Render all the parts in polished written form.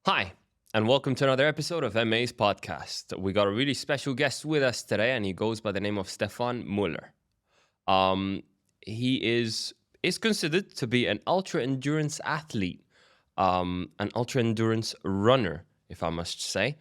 Hi, and welcome to another episode of MA's podcast. We got a really special guest with us today, and he goes by the name of Stephan Muller. Um, he is considered to be an ultra endurance athlete, an ultra endurance runner, if I must say.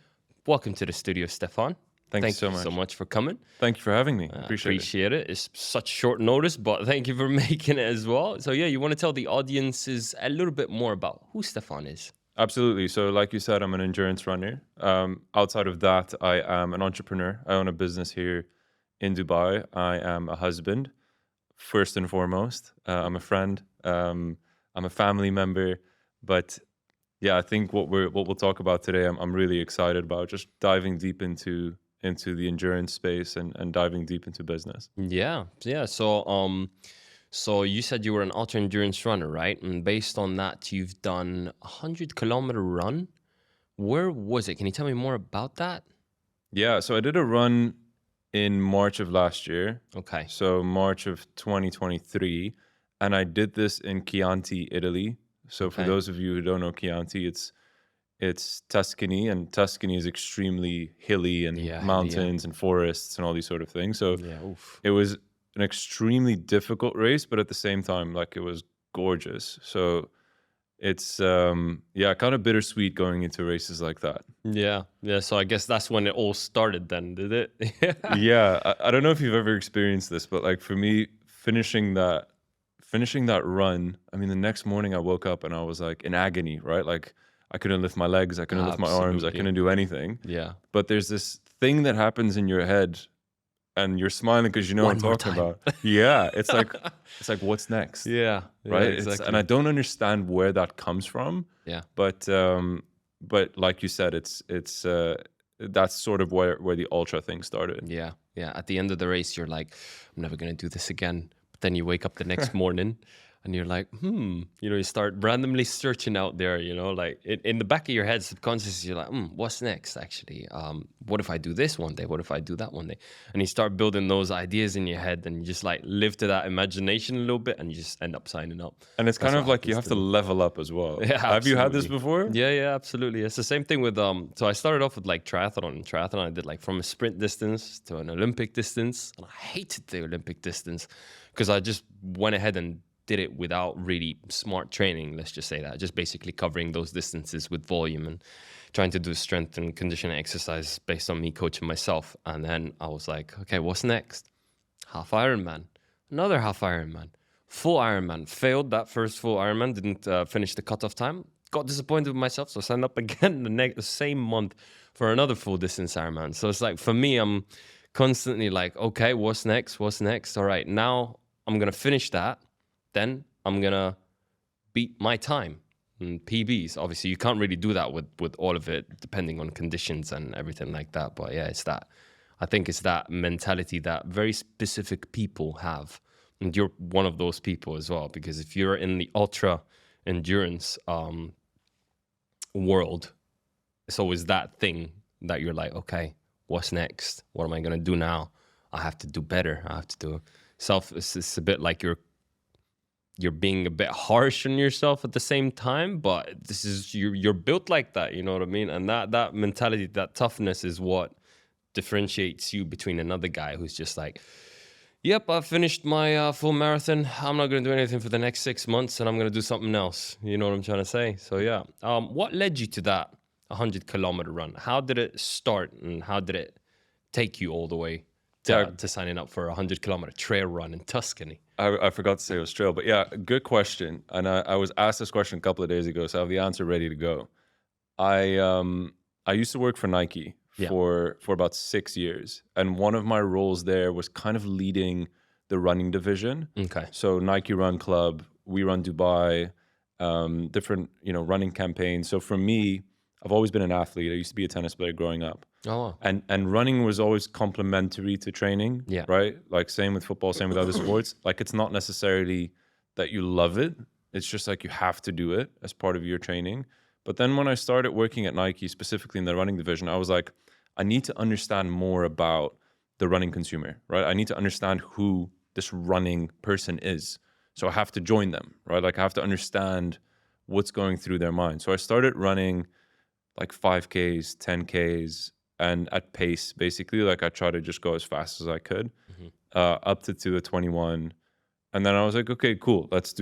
Welcome to the studio, Stefan. Thanks Thank so you so much. much for coming. Thank you for having me. Appreciate it. Appreciate it. It's such short notice, but thank you for making it as well. So yeah, you want to tell the audiences a little bit more about who Stefan is? Absolutely. So, like you said, I'm an endurance runner. Outside of that, I am an entrepreneur. I own a business here in Dubai. I am a husband, first and foremost. I'm a friend. I'm a family member. But yeah, I think what we'll talk about today, I'm really excited about just diving deep into the endurance space and diving deep into business. Yeah, yeah. So you said you were an ultra endurance runner, right? And based on that, you've done a 100-kilometer run. Where was it? Can you tell me more about that? Yeah, so I did a run in March of last year. Okay. So March of 2023, and I did this in Chianti, Italy. So for Okay. those of you who don't know Chianti, it's Tuscany, and Tuscany is extremely hilly and Yeah, yeah. mountains and forests and all these sort of things. So Yeah, oof. it was an extremely difficult race, but at the same time, like it was gorgeous. So it's yeah, kind of bittersweet going into races like that. Yeah, yeah. So I guess that's when it all started then, did it? Yeah. Yeah, I don't know if you've ever experienced this, but like for me, finishing that run, I mean, the next morning I woke up and I was like in agony, right? Like I couldn't lift my legs, I couldn't lift my arms, I Absolutely. couldn't do anything. Yeah. But there's this thing that happens in your head and you're smiling because you know what One I'm more talking time. about. Yeah, it's like what's next? Yeah, yeah, Right? And I exactly. don't understand where that comes from, Yeah. but like you said, it's that's sort of where the ultra thing started. Yeah, yeah. At the end of the race, you're like, I'm never gonna do this again. But then you wake up the next morning, and you're like, you start randomly searching out there. Like in the back of your head, subconsciously, you're like, what's next? Actually, what if I do this one day? What if I do that one day? And you start building those ideas in your head, and you just like live to that imagination a little bit, and you just end up signing up. And it's That's kind what of like you happens have to to me. level up as well. Yeah, Have you had this absolutely. before? Yeah, yeah, absolutely. It's the same thing with so I started off with like triathlon. In triathlon, I did like from a sprint distance to an Olympic distance. And I hated the Olympic distance because I just went ahead and did it without really smart training, let's just say that. Just basically covering those distances with volume and trying to do strength and conditioning exercise based on me coaching myself. And then I was like, okay, what's next? Half Ironman, another half Ironman, full Ironman. Failed that first full Ironman, didn't finish the cutoff time. Got disappointed with myself, so signed up again the same month for another full distance Ironman. So it's like for me, I'm constantly like, okay, what's next? What's next? All right, now I'm gonna finish that. Then I'm gonna beat my time and PBs. Obviously, you can't really do that with all of it, depending on conditions and everything like that. But yeah, it's that. I think it's that mentality that very specific people have, and you're one of those people as well. Because if you're in the ultra endurance world, it's always that thing that you're like, okay, what's next? What am I gonna do now? I have to do better. I have to do self. It's a bit like you're being a bit harsh on yourself at the same time, but this is you're built like that, you know what I mean? And that mentality, that toughness is what differentiates you between another guy who's just like, yep, I finished my full marathon. I'm not going to do anything for the next 6 months, and I'm going to do something else. You know what I'm trying to say? So yeah, what led you to that 100-kilometer run? How did it start, and how did it take you all the way Yeah, to signing up for a 100-kilometer trail run in Tuscany? I forgot to say it was trail, but yeah, good question. And I was asked this question a couple of days ago, so I have the answer ready to go. I used to work for Nike Yeah. for about 6 years, and one of my roles there was kind of leading the running division. Okay. So Nike Run Club, we run Dubai, different running campaigns. So for me, I've always been an athlete. I used to be a tennis player growing up. Oh, wow. And running was always complementary to training, Yeah. right? Like same with football, same with other sports. Like it's not necessarily that you love it. It's just like you have to do it as part of your training. But then when I started working at Nike, specifically in the running division, I was like, I need to understand more about the running consumer, right? I need to understand who this running person is. So I have to join them, right? Like I have to understand what's going through their mind. So I started running like 5Ks, 10Ks, and at pace, basically. Like I try to just go as fast as I could, up to a 21. And then I was like, okay, cool. Let's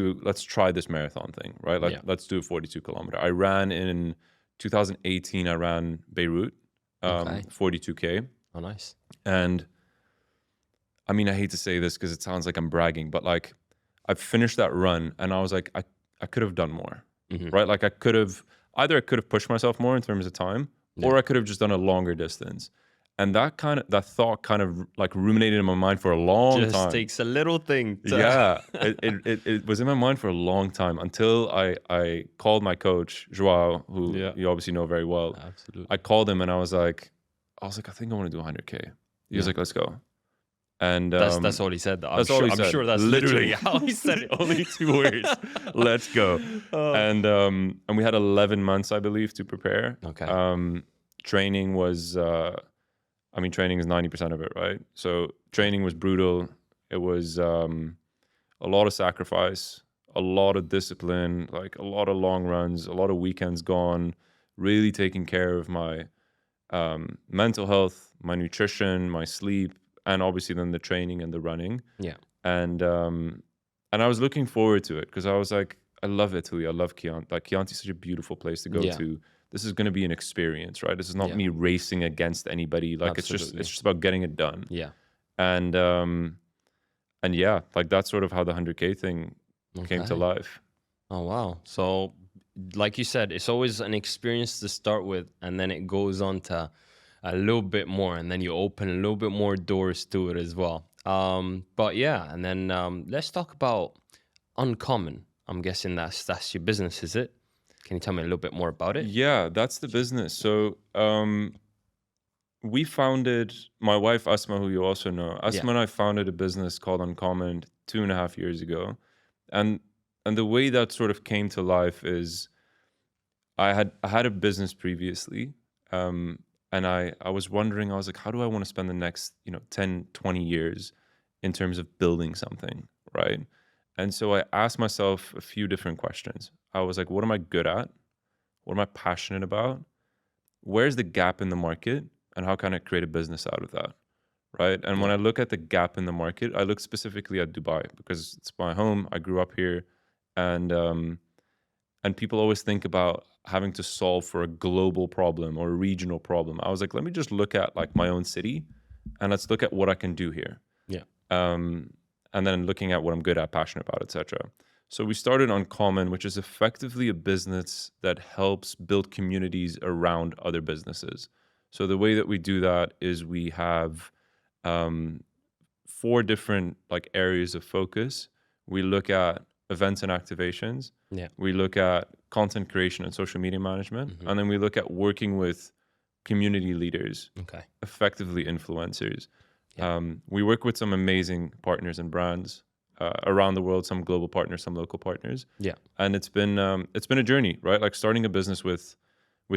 try this marathon thing, right? Like Yeah. let's do a 42 kilometer. I ran in 2018, I ran Beirut, Okay. 42K. Oh, nice. And I mean, I hate to say this because it sounds like I'm bragging, but like I finished that run and I was like, I could have done more, right? Like I could have either pushed myself more in terms of time, or I could have just done a longer distance. And that thought kind of like ruminated in my mind for a long Just time. takes a little thing to Yeah, it was in my mind for a long time until I called my coach, Joao, who Yeah. you obviously know very well. Absolutely. I called him and I was like, I think I want to do 100K. He was like, let's go. And That's all he said. that's all he said. I'm sure that's literally how he said it. Only 2 words. Let's go. And we had 11 months, I believe, to prepare. Okay. Training was, training is 90% of it, right? So training was brutal. It was a lot of sacrifice, a lot of discipline, like a lot of long runs, a lot of weekends gone, really taking care of my mental health, my nutrition, my sleep, and obviously then the training and the running. Yeah. And I was looking forward to it because I was like, I love Italy. I love Chianti. Like Chianti is such a beautiful place to go to. This is going to be an experience, right? This is not me racing against anybody. Like it's just about getting it done. Yeah. And yeah, like that's sort of how the 100K thing came to life. Oh, wow. So like you said, it's always an experience to start with, and then it goes on to a little bit more, and then you open a little bit more doors to it as well. But yeah, and then let's talk about Uncommon. I'm guessing that's your business, is it? Can you tell me a little bit more about it? Yeah, that's the business. So we founded, my wife Asma, who you also know, Asma and I founded a business called Uncommon 2.5 years ago. And the way that sort of came to life is I had a business previously. And I was wondering, I was like, how do I want to spend the next, 10, 20 years in terms of building something, right? And so I asked myself a few different questions. I was like, what am I good at? What am I passionate about? Where's the gap in the market? And how can I create a business out of that, right? And when I look at the gap in the market, I look specifically at Dubai because it's my home. I grew up here. And people always think about having to solve for a global problem or a regional problem. I was like, let me just look at like my own city and let's look at what I can do here. Yeah. And then looking at what I'm good at, passionate about, etc. So we started Uncommon, which is effectively a business that helps build communities around other businesses. So the way that we do that is we have 4 different like areas of focus. We look at events and activations. Yeah. We look at content creation and social media management. And then we look at working with community leaders, effectively influencers. We work with some amazing partners and brands around the world, some global partners, some local partners. Yeah. And it's been a journey, right? Like starting a business with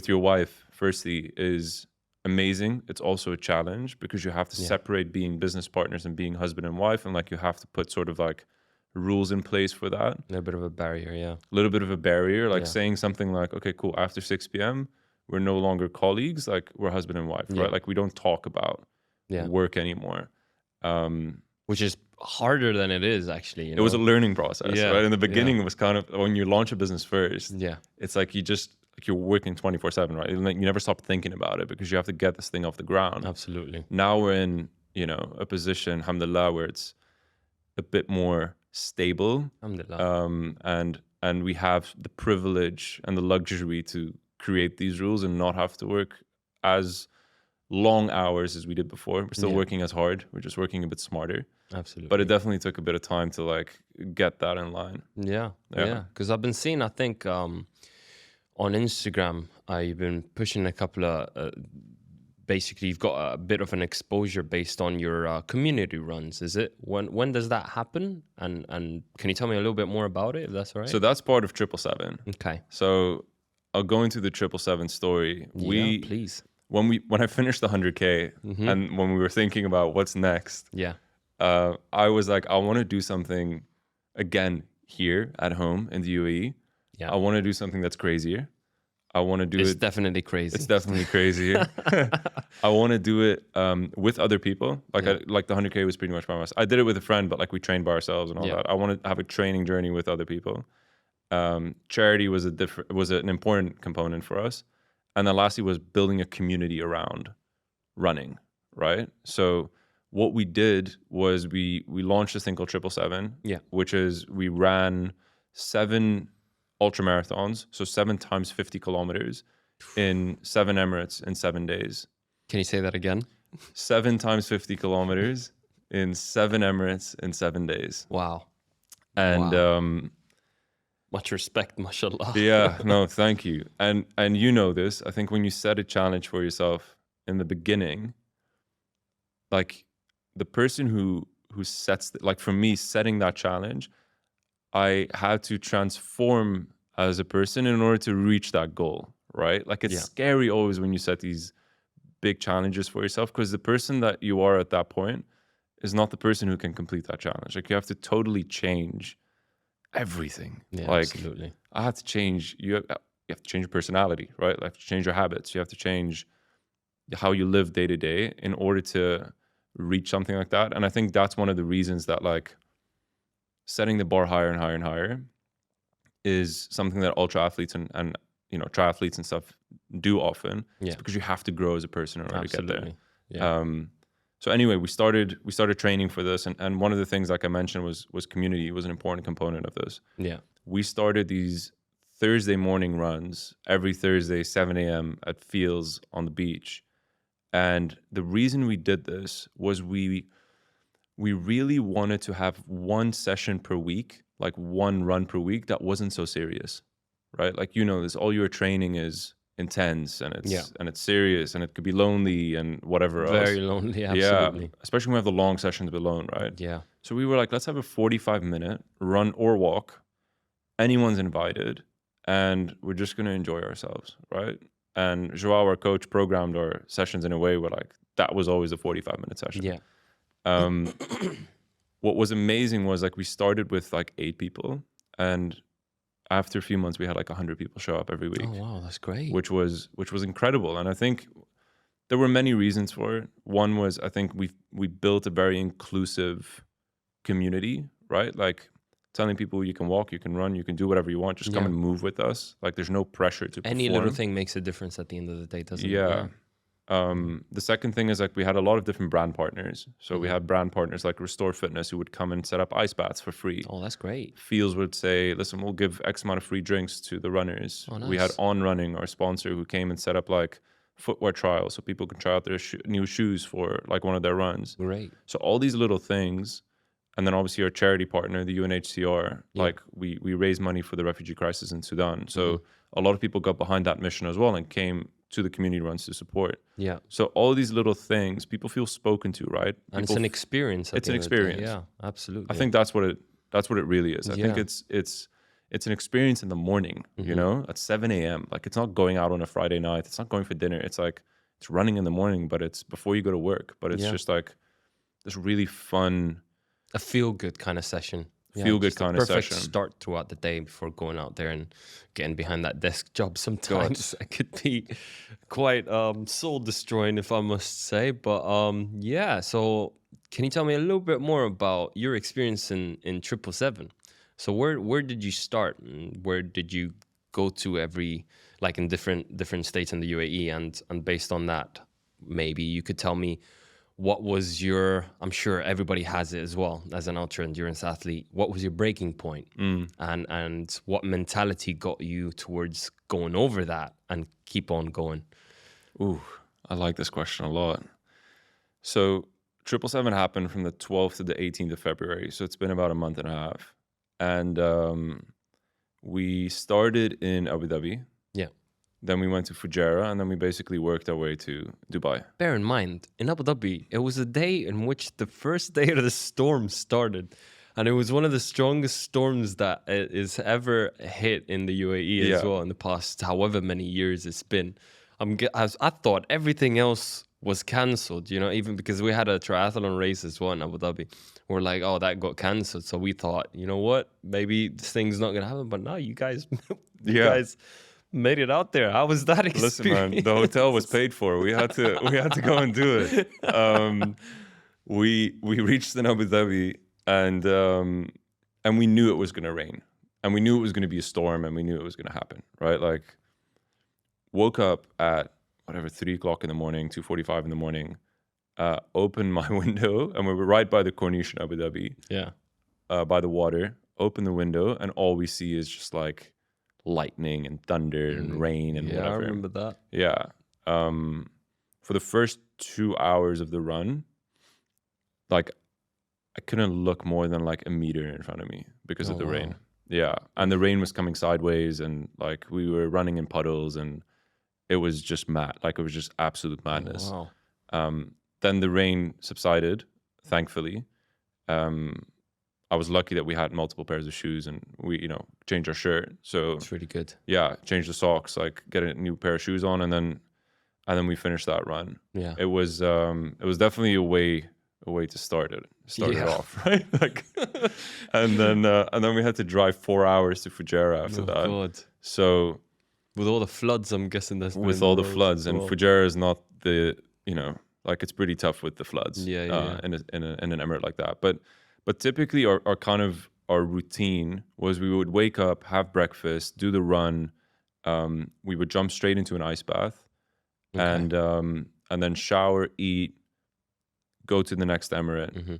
your wife, firstly, is amazing. It's also a challenge because you have to separate being business partners and being husband and wife. And like you have to put sort of like rules in place for that. A little bit of a barrier, yeah. A little bit of a barrier, like saying something like, okay, cool, after 6 p.m., we're no longer colleagues, like we're husband and wife, right? Like we don't talk about work anymore. Which is harder than it is, actually. You know? It was a learning process, right? In the beginning, it was kind of, when you launch a business first, it's like you're working 24/7, right? Like you never stop thinking about it because you have to get this thing off the ground. Absolutely. Now we're in, a position, alhamdulillah, where it's a bit more stable. Alhamdulillah. And we have the privilege and the luxury to create these rules and not have to work as long hours as we did before. We're still working as hard. We're just working a bit smarter. Absolutely. But it definitely took a bit of time to like get that in line. Yeah. Because I've been seeing, I think, on Instagram, you've been pushing a couple of, basically you've got a bit of an exposure based on your community runs. Is it? When does that happen? And can you tell me a little bit more about it, if that's all right? So that's part of 777. Okay. So I'll go into the 777 story. Please. When I finished the 100K and when we were thinking about what's next, I was like, I want to do something again here at home in the UAE. I want to do something that's crazier. I want to do It's it. definitely crazy. It's definitely crazy. I want to do it with other people. Like Yeah. like the 100K was pretty much by myself. I did it with a friend, but like we trained by ourselves and all Yeah. that. I want to have a training journey with other people. Charity was an important component for us, and then lastly was building a community around running. Right. So what we did was we launched this thing called 777, Yeah. which is we ran 7 ultra marathons, so 7 times 50 kilometers in 7 Emirates in 7 days. Can you say that again? 7 times 50 kilometers in 7 Emirates in 7 days. Wow. And Wow. Much respect, mashallah. yeah, no, thank you. And you know this, I think when you set a challenge for yourself in the beginning, like the person who sets like for me setting that challenge, I had to transform as a person in order to reach that goal, right? Like it's Yeah. scary always when you set these big challenges for yourself, because the person that you are at that point is not the person who can complete that challenge. Like you have to totally change everything. Yeah, like absolutely. I had to change, you have to change your personality, right? You have to change your habits. You have to change how you live day to day in order to reach something like that. And I think that's one of the reasons that like setting the bar higher and higher and higher is something that ultra athletes and you know triathletes and stuff do often. Yeah. It's because you have to grow as a person in order to get there. Absolutely. Yeah. So anyway, we started training for this, and one of the things, like I mentioned, was community was an important component of this. Yeah. We started these Thursday morning runs every Thursday, 7 a.m. at fields on the beach. And the reason we did this was we really wanted to have one session per week, like one run per week that wasn't so serious, right? Like, you know, this all your training is intense and it's serious and it could be lonely and whatever else. Very lonely, absolutely. Yeah, especially when we have the long sessions alone, right? Yeah. So we were like, let's have a 45-minute run or walk. Anyone's invited, and we're just going to enjoy ourselves, right? And Joao, our coach, programmed our sessions in a way where like that was always a 45-minute session. Yeah. What was amazing was like we started with like 8 people, and after a few months we had like 100 people show up every week. Oh wow, that's great. Which was incredible. And I think there were many reasons for it. One was I think we built a very inclusive community, right? Like telling people you can walk, you can run, you can do whatever you want. Just come and move with us. Like there's no pressure to Any perform. little thing makes a difference at the end of the day, doesn't it? Yeah. The second thing is like we had a lot of different brand partners. So we had brand partners like Restore Fitness who would come and set up ice baths for free. Oh, that's great. Fields would say, listen, we'll give X amount of free drinks to the runners. Oh, nice. We had On Running, our sponsor, who came and set up like footwear trials so people could try out their new shoes for like one of their runs. Great. So all these little things. And then obviously our charity partner, the UNHCR, like we raise money for the refugee crisis in Sudan. So a lot of people got behind that mission as well and came to the community runs to support. Yeah. So all these little things, people feel spoken to, right? And it's an experience. It's an experience. Yeah, absolutely. I think that's what it really is. I think it's an experience in the morning, you know, at 7 a.m. Like it's not going out on a Friday night. It's not going for dinner. It's like it's running in the morning, but it's before you go to work. But it's just like this really fun, a feel-good kind of session. Feel-good kind of session. Perfect start throughout the day before going out there and getting behind that desk job. Sometimes it could be quite soul-destroying, if I must say. But yeah, so can you tell me a little bit more about your experience in 777? So where did you start, and where did you go to like in different states in the UAE, and based on that, maybe you could tell me what was your, I'm sure everybody has it as well as an ultra endurance athlete, what was your breaking point, and what mentality got you towards going over that and keep on going? Ooh, I like this question a lot. So 777 happened from the 12th to the 18th of February. So it's been about a month and a half. And we started in Abu Dhabi. Yeah. Then we went to Fujairah, and then we basically worked our way to Dubai. Bear in mind, in Abu Dhabi, it was a day in which the first day of the storm started. And it was one of the strongest storms that is ever hit in the UAE as well in the past however many years it's been. I thought everything else was cancelled, you know, even because we had a triathlon race as well in Abu Dhabi. We're like, oh, that got cancelled. So we thought, you know what, maybe this thing's not going to happen. But no, you guys, guys Made it out there. How was that experience? Listen, man, the hotel was paid for. We had to go and do it. We reached in Abu Dhabi, and we knew it was going to rain, and we knew it was going to be a storm, and we knew it was going to happen, right? Like, woke up at whatever 3 o'clock in the morning, 2:45 in the morning, opened my window, and we were right by the Corniche in Abu Dhabi, Yeah. by the water. Open the window, and all we see is just like lightning and thunder and rain and Yeah, I whatever. remember that. Yeah. For the first 2 hours of the run, like, I couldn't look more than like a meter in front of me because of the rain. Wow. Yeah. And the rain was coming sideways, and like we were running in puddles, and it was just mad. Like, it was just absolute madness. Wow. Then the rain subsided, thankfully. I was lucky that we had multiple pairs of shoes, and we, changed our shirt. So It's really good. yeah, change the socks, like get a new pair of shoes on, and then we finished that run. Yeah. It was definitely a way to start it off, right? Like, and then we had to drive 4 hours to Fujairah after that. God. So With all the floods, I'm guessing there's been with all the roads floods, as and well. Fujairah is not the, like, it's pretty tough with the floods. Yeah. In an emirate like that, but typically our kind of our routine was we would wake up, have breakfast, do the run. We would jump straight into an ice bath, Okay. and then shower, eat, go to the next emirate.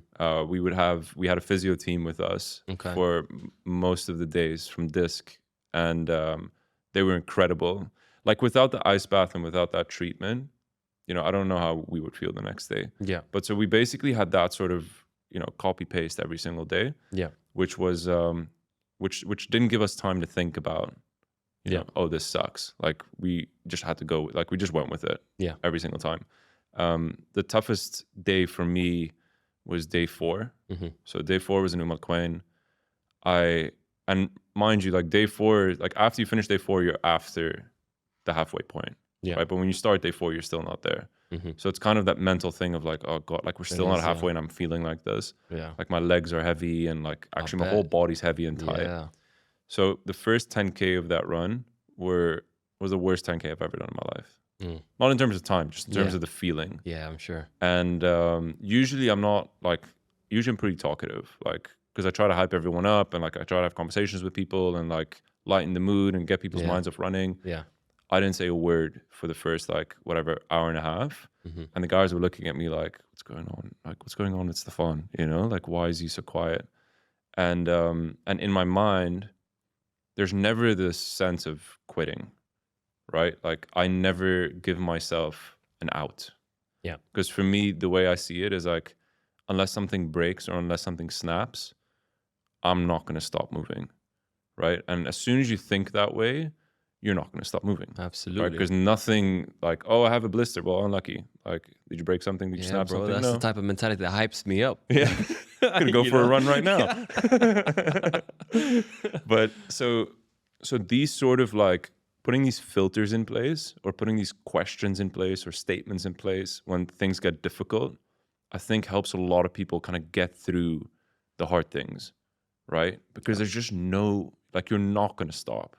We had a physio team with us Okay. for most of the days from Disc, and they were incredible. Like, without the ice bath and without that treatment, I don't know how we would feel the next day. Yeah. But so we basically had that sort of, copy paste every single day, Yeah. which was which didn't give us time to think about, oh, this sucks. Like, we just had to go, like, we just went with it. Yeah. Every single time. The toughest day for me was day 4. So day 4 was in Quain. And mind you, like, day 4, like, after you finish day 4, you're after the halfway point. Yeah. Right. But when you start day 4, you're still not there. So it's kind of that mental thing of like, oh God, like, we're still not is, halfway, and I'm feeling like this. Yeah. Like, my legs are heavy, and like, actually my whole bet. body's heavy and tight. Yeah. So the first 10K of that run was the worst 10K I've ever done in my life. Not in terms of time, just in terms of the feeling. Yeah, I'm sure. And usually I'm pretty talkative, like, because I try to hype everyone up, and like, I try to have conversations with people, and like, lighten the mood and get people's minds off running. Yeah. I didn't say a word for the first, like, whatever, hour and a half. And the guys were looking at me like, what's going on? Like, what's going on with Stephan? Like, why is he so quiet? And in my mind, there's never this sense of quitting, right? Like, I never give myself an out. Yeah. Because for me, the way I see it is like, unless something breaks or unless something snaps, I'm not going to stop moving, right? And as soon as you think that way, you're not going to stop moving. Absolutely. Right? Because nothing like, oh, I have a blister. Well, unlucky. Like, did you break something? Did you snap bro, something? that's No. the type of mentality that hypes me up. Yeah. Gonna go for a run right now. But so these sort of, like, putting these filters in place, or putting these questions in place, or statements in place when things get difficult, I think helps a lot of people kind of get through the hard things, right? Because there's just no, like, you're not going to stop.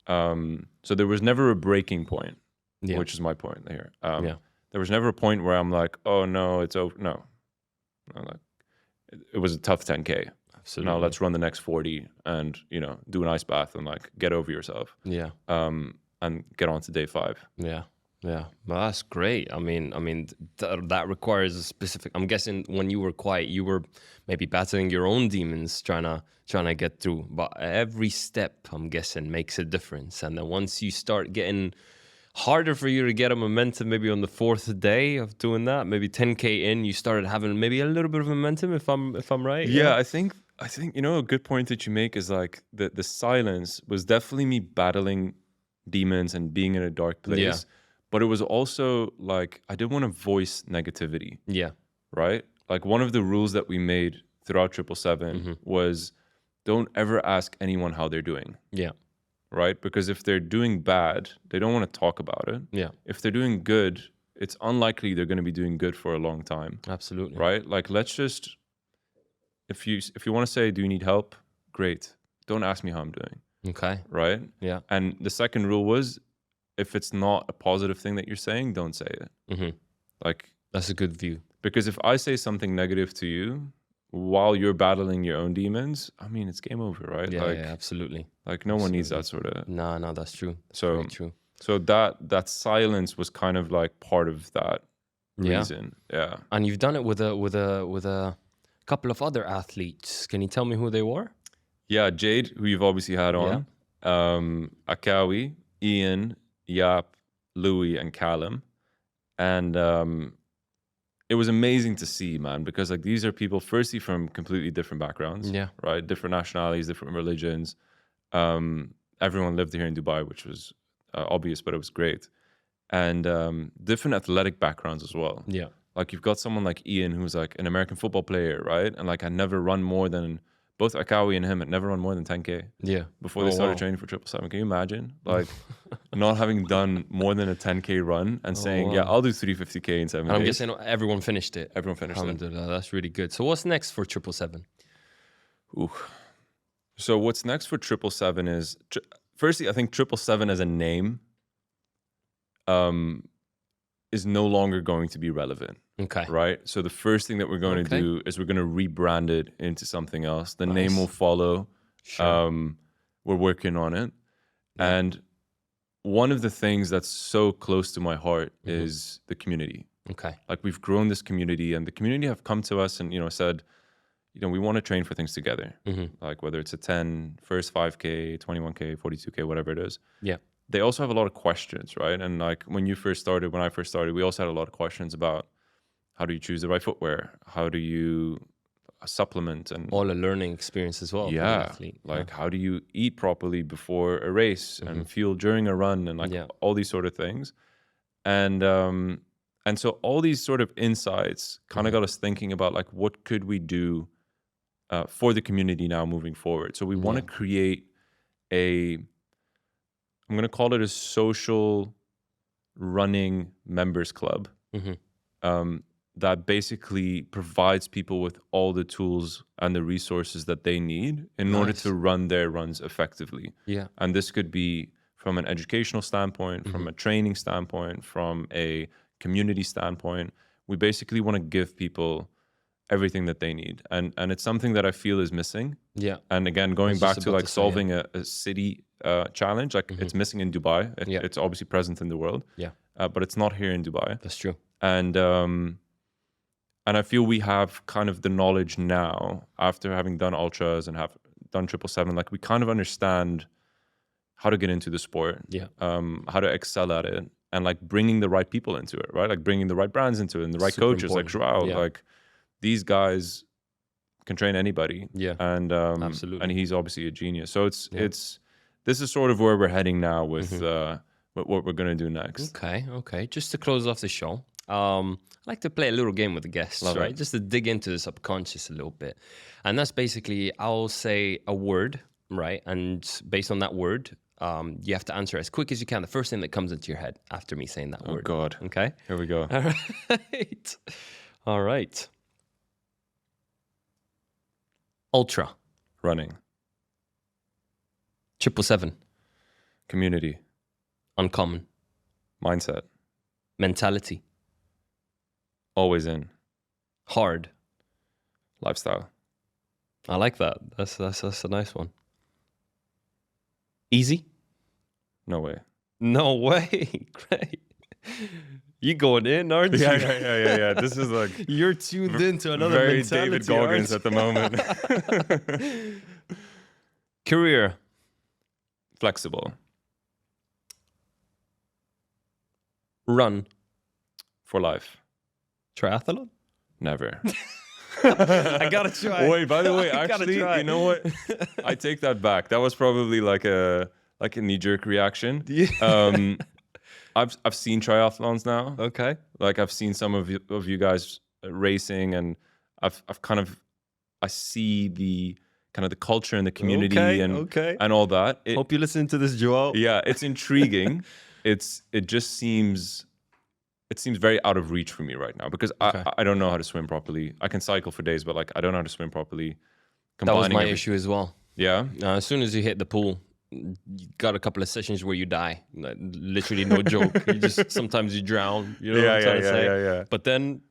So there was never a breaking point, which is my point here. There was never a point where I'm like, oh no, it's over. No, like, it was a tough 10K. Absolutely. Now let's run the next 40 and, do an ice bath and, like, get over yourself. Yeah. And get on to day 5. Yeah. Yeah. Well, that's great. I mean, that requires a specific. I'm guessing when you were quiet, you were maybe battling your own demons, trying to get through. But every step, I'm guessing, makes a difference. And then once you start getting harder for you to get a momentum, maybe on the 4th day of doing that, maybe 10K in, you started having maybe a little bit of momentum. If I'm right. Yeah, I think a good point that you make is, like, the silence was definitely me battling demons and being in a dark place. Yeah. But it was also like, I didn't want to voice negativity. Yeah. Right? Like, one of the rules that we made throughout 777 was, don't ever ask anyone how they're doing. Yeah. Right? Because if they're doing bad, they don't want to talk about it. Yeah. If they're doing good, it's unlikely they're going to be doing good for a long time. Absolutely. Right? Like, let's just, if you want to say, do you need help? Great. Don't ask me how I'm doing. Okay. right? Yeah. And the second rule was, if it's not a positive thing that you're saying, don't say it. Mm-hmm. Like, That's a good view. because if I say something negative to you while you're battling your own demons, I mean, it's game over, right? Yeah, like, yeah, absolutely. like no one needs that sort of. No, that's true. That's So, very true. so that silence was kind of like part of that Yeah. reason. Yeah. And you've done it with a couple of other athletes. Can you tell me who they were? Yeah, Jade, who you've obviously had on, Akawi, Ian, Yap, Louis, and Callum. And it was amazing to see, man, because like these are people, firstly, from completely different backgrounds, Yeah. right? Different nationalities, different religions. Everyone lived here in Dubai, which was obvious, but it was great. And different athletic backgrounds as well. Yeah. Like you've got someone like Ian, who's like an American football player, right? And like had never run more than, both Akawi and him had never run more than 10K Yeah. before they started training for 777. Can you imagine? Like not having done more than a 10K run and saying, yeah, I'll do 350K in 7 And I'm days. guessing everyone finished it. Everyone finished it. Alhamdulillah, that's really good. So what's next for 777? Ooh. So what's next for 777 is, firstly, I think 777 as a name is no longer going to be relevant. Okay. Right? So the first thing that we're going to do is we're going to rebrand it into something else. The name will follow. Sure. We're working on it. Yeah. And one of the things that's so close to my heart is the community. Okay. Like we've grown this community, and the community have come to us and, you know, said, you know, we want to train for things together. Like whether it's a 10, first 5K, 21K, 42K, whatever it is. Yeah. They also have a lot of questions, right? And like when I first started, we also had a lot of questions about, how do you choose the right footwear? How do you supplement? And all a learning experience as well. Yeah, like how do you eat properly before a race and fuel during a run, and like all these sort of things. And so all these sort of insights kind of got us thinking about like what could we do for the community now moving forward. So we want to create I'm going to call it a social running members club. That basically provides people with all the tools and the resources that they need in order to run their runs effectively. Yeah. And this could be from an educational standpoint, from a training standpoint, from a community standpoint. We basically want to give people everything that they need. And it's something that I feel is missing. Yeah. And again, going back to like solving a city challenge, like it's missing in Dubai. It's obviously present in the world. Yeah. But it's not here in Dubai. That's true. And I feel we have kind of the knowledge now, after having done ultras and have done 777, like we kind of understand how to get into the sport, how to excel at it, and like bringing the right people into it, right? Like bringing the right brands into it and the right coaches, like Joao, like these guys can train anybody. Yeah. And absolutely. And he's obviously a genius. So this is sort of where we're heading now with what we're going to do next. Okay. Just to close off the show, I like to play a little game with the guests, right? Just to dig into the subconscious a little bit. And that's basically, I'll say a word, right? And based on that word, you have to answer as quick as you can. The first thing that comes into your head after me saying that word. Oh, God. Okay? Here we go. All right. Ultra. Running. 777. Community. Uncommon. Mindset. Mentality. Always in. Hard. Lifestyle. I like that. That's a nice one. Easy? No way. No way. Great. You going in, aren't you? Yeah. This is like you're tuned into another very mentality, David Goggins at the moment. Career. Flexible. Run. For life. Triathlon? Never. I gotta try. Wait, by the way, actually, you know what? I take that back. That was probably like a knee-jerk reaction. I've seen triathlons now. Okay. Like I've seen some of you guys racing, and I've kind of, I see the kind of the culture and the community and all that. Hope you listen to this, Joao. Yeah, it's intriguing. It seems very out of reach for me right now, because I don't know how to swim properly. I can cycle for days, but like I don't know how to swim properly. That was my issue as well. Yeah. As soon as you hit the pool, you got a couple of sessions where you die. Like, literally no joke. You just sometimes you drown. You know what I'm trying to say? Yeah. But then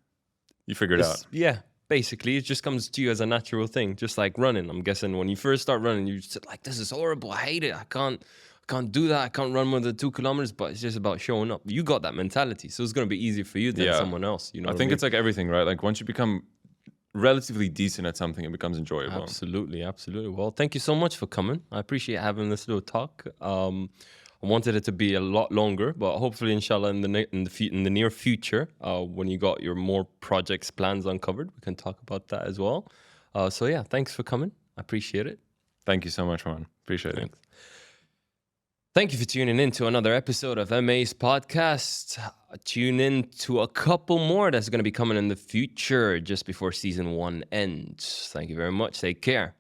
You figure it out. yeah, basically it just comes to you as a natural thing, just like running. I'm guessing when you first start running, you just like, this is horrible. I hate it. I can't do that. I can't run more than 2 kilometers. But it's just about showing up. You got that mentality, so it's gonna be easier for you than someone else. You know, I think it's like everything, right? Like once you become relatively decent at something, it becomes enjoyable. Absolutely. Well, thank you so much for coming. I appreciate having this little talk. I wanted it to be a lot longer, but hopefully, inshallah, in the near future, when you got your more projects plans uncovered, we can talk about that as well. So yeah, thanks for coming. I appreciate it. Thank you so much, man. Appreciate it. Thank you for tuning in to another episode of MA's podcast. Tune in to a couple more that's going to be coming in the future just before season 1 ends. Thank you very much. Take care.